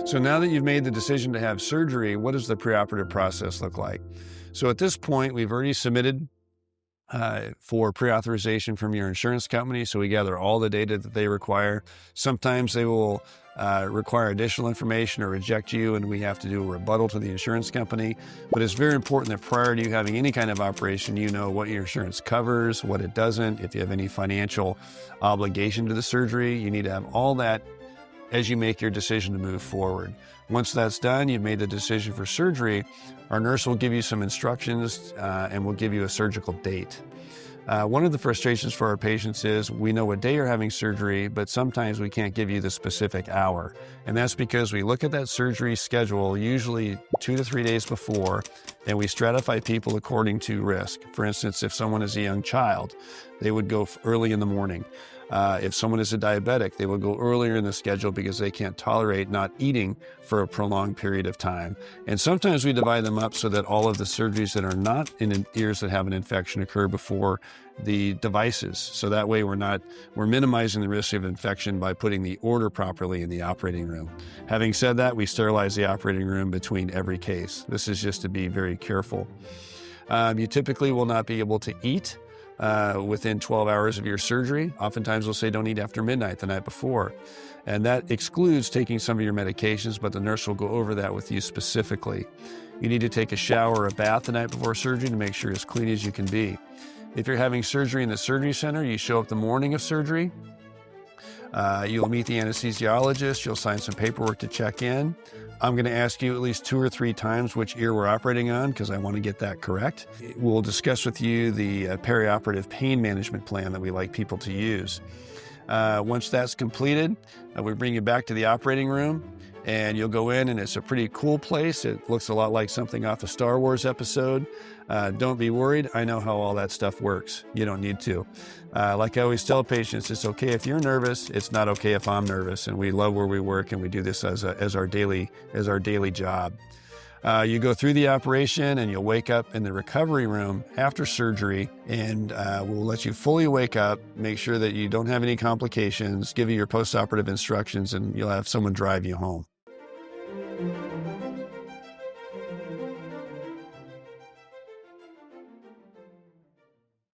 So now that you've made the decision to have surgery, what does the preoperative process look like? So at this point, we've already submitted for pre-authorization from your insurance company. So we gather all the data that they require. Sometimes they will require additional information or reject you, and we have to do a rebuttal to the insurance company. But it's very important that prior to you having any kind of operation, you know what your insurance covers, what it doesn't. If you have any financial obligation to the surgery, you need to have all that as you make your decision to move forward. Once that's done, you've made the decision for surgery, our nurse will give you some instructions and we'll give you a surgical date. One of the frustrations for our patients is we know what day you're having surgery, but sometimes we can't give you the specific hour. And that's because we look at that surgery schedule usually 2 to 3 days before, and we stratify people according to risk. For instance, if someone is a young child, they would go early in the morning. If someone is a diabetic, they will go earlier in the schedule because they can't tolerate not eating for a prolonged period of time. And sometimes we divide them up so that all of the surgeries that are not in ears that have an infection occur before the devices. So that way we're minimizing the risk of infection by putting the order properly in the operating room. Having said that, we sterilize the operating room between every case. This is just to be very careful. You typically will not be able to eat within 12 hours of your surgery. Oftentimes we'll say don't eat after midnight the night before. And that excludes taking some of your medications, but the nurse will go over that with you specifically. You need to take a shower or a bath the night before surgery to make sure you're as clean as you can be. If you're having surgery in the surgery center, you show up the morning of surgery. You'll meet the anesthesiologist. You'll sign some paperwork to check in. I'm going to ask you at least 2 or 3 times which ear we're operating on because I want to get that correct. We'll discuss with you the perioperative pain management plan that we like people to use. Once that's completed, we bring you back to the operating room and you'll go in, and it's a pretty cool place. It looks a lot like something off a Star Wars episode. Don't be worried. I know how all that stuff works. You don't need to. Like I always tell patients, it's okay if you're nervous. It's not okay if I'm nervous. And we love where we work, and we do this as our daily job. You go through the operation, and you'll wake up in the recovery room after surgery, and we'll let you fully wake up, make sure that you don't have any complications, give you your post-operative instructions, and you'll have someone drive you home.